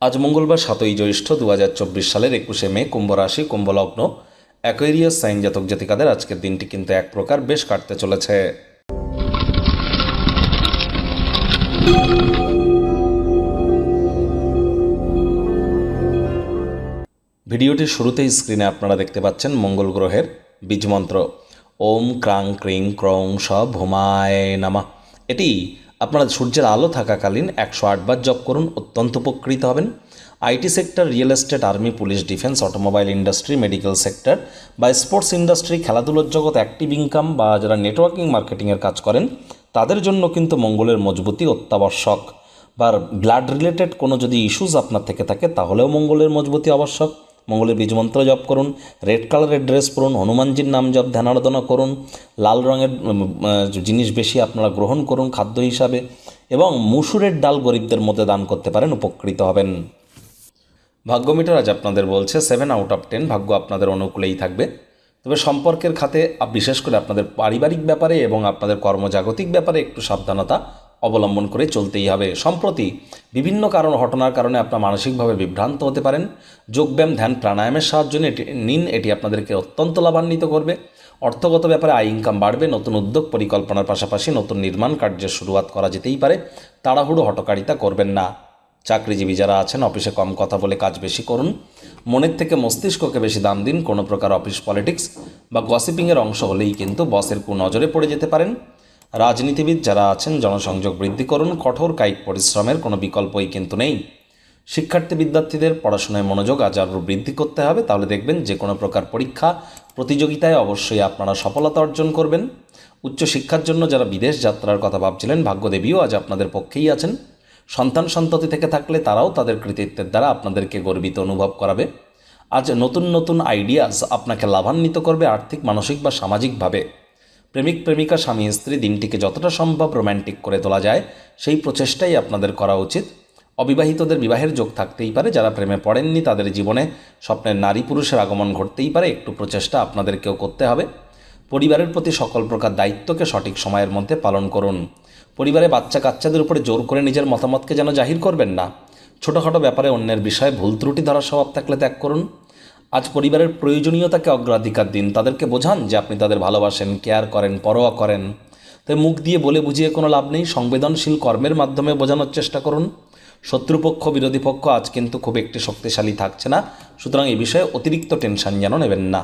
আজ মঙ্গলবার 7ই জ্যৈষ্ঠ 2024 সালের 21শে মে, কুম্ভ রাশি, কুম্ভ লগ্ন, অ্যাকোয়ারিয়াস সাইন জাতক জাতিকাদের আজকের দিনটি কিন্তু এক প্রকার বেশ কাটতে চলেছে। ভিডিওটির শুরুতেই স্ক্রিনে আপনারা দেখতে পাচ্ছেন মঙ্গল গ্রহের বীজমন্ত্র ওম ক্রাং ক্রিং ক্রং স ভূমায় নামা। এটি আপনারা সূর্যের আলো থাকাকালীন 108 বার জপ করুন, অত্যন্ত উপকৃত হবেন। IT sector, real estate, army, police, defence, automobile industry, medical sector বা স্পোর্টস ইন্ডাস্ট্রি, খেলাধুলোর জগৎ, অ্যাক্টিভ ইনকাম বা যারা নেটওয়ার্কিং মার্কেটিংয়ের কাজ করেন তাদের জন্য কিন্তু মঙ্গলের মজবুতি অত্যাবশ্যক। বা ব্লাড রিলেটেড কোনো যদি ইস্যুস আপনার থেকে থাকে তাহলেও মঙ্গলের মজবুতি আবশ্যক। মঙ্গলের বীজমন্ত্র জপ করুন, রেড কালারের ড্রেস পরুন, হনুমানজির নাম জপ ধ্যান আরাধনা করুন, লাল রঙের জিনিস বেশি আপনারা গ্রহণ করুন খাদ্য হিসাবে, এবং মুসুরের ডাল গরিবদের মধ্যে দান করতে পারেন, উপকৃত হবেন। ভাগ্য মিটার আজ আপনাদের বলছে 7 আউট অফ 10, ভাগ্য আপনাদের অনুকূলেই থাকবে। তবে সম্পর্কের খাতে বিশেষ করে আপনাদের পারিবারিক ব্যাপারে এবং আপনাদের কর্মজাগতিক ব্যাপারে একটু সাবধানতা অবলম্বন করে চলতেই হবে। সম্প্রতি বিভিন্ন ঘটনার কারণে আপনার মানসিকভাবে বিভ্রান্ত হতে পারেন। যোগব্যায়াম, ধ্যান, প্রাণায়ামের সাহায্য নিন, এটি আপনাদেরকে অত্যন্ত লাভান্বিত করবে। অর্থগত ব্যাপারে আয় ইনকাম বাড়বে। নতুন উদ্যোগ পরিকল্পনার পাশাপাশি নতুন নির্মাণ কার্যের শুরুয়াত করা যেতেই পারে। তাড়াহুড়ো হঠকারিতা করবেন না। চাকরিজীবী যারা আছেন অফিসে কম কথা বলে কাজ বেশি করুন। মনের থেকে মস্তিষ্ককে বেশি দাম দিন। কোনো প্রকার অফিস পলিটিক্স বা গসিপিংয়ের অংশ হলেই কিন্তু বসের কুনজরে পড়ে যেতে পারেন। রাজনীতিবিদ যারা আছেন জনসংযোগ বৃদ্ধি করুন। কঠোর কায়িক পরিশ্রমের কোনো বিকল্পই কিন্তু নেই। শিক্ষার্থী বিদ্যার্থীদের পড়াশোনায় মনোযোগ আজ আরও বৃদ্ধি করতে হবে, তাহলে দেখবেন যে কোনো প্রকার পরীক্ষা প্রতিযোগিতায় অবশ্যই আপনারা সফলতা অর্জন করবেন। উচ্চশিক্ষার জন্য যারা বিদেশ যাত্রার কথা ভাবছিলেন, ভাগ্যদেবীও আজ আপনাদের পক্ষেই আছেন। সন্তান সন্ততি থেকে থাকলে তারাও তাদের কৃতিত্বের দ্বারা আপনাদেরকে গর্বিত অনুভব করাবে। আজ নতুন নতুন আইডিয়াস আপনাকে লাভান্বিত করবে আর্থিক, মানসিক বা সামাজিকভাবে। প্রেমিক প্রেমিকা, স্বামী স্ত্রী দিনটিকে যতটা সম্ভব রোম্যান্টিক করে তোলা যায় সেই প্রচেষ্টাই আপনাদের করা উচিত। অবিবাহিতদের বিবাহের যোগ থাকতেই পারে। যারা প্রেমে পড়েননি তাদের জীবনে স্বপ্নের নারী পুরুষের আগমন ঘটতেই পারে। একটু প্রচেষ্টা আপনাদেরকেও করতে হবে। পরিবারের প্রতি সকল প্রকার দায়িত্বকে সঠিক সময়ের মধ্যে পালন করুন। পরিবারে বাচ্চা কাচ্চাদের উপরে জোর করে নিজের মতামতকে যেন জাহির করবেন না। ছোটোখাটো ব্যাপারে অন্যের বিষয়ে ভুল ত্রুটি ধরার স্বভাব থাকলে ত্যাগ করুন। আজ পরিবারের প্রয়োজনীয়তাকে অগ্রাধিকার দিন। তাদেরকে বোঝান যে আপনি তাদের ভালোবাসেন, কেয়ার করেন, পরোয়া করেন। তাই মুখ দিয়ে বলে বুঝিয়ে কোনো লাভ নেই। সংবেদনশীল কর্মের মাধ্যমে বোঝানোর চেষ্টা করুন। শত্রুপক্ষ, বিরোধী পক্ষ আজ কিন্তু খুব একটি শক্তিশালী থাকছে না, সুতরাং এই বিষয়ে অতিরিক্ত টেনশন যেন নেবেন না।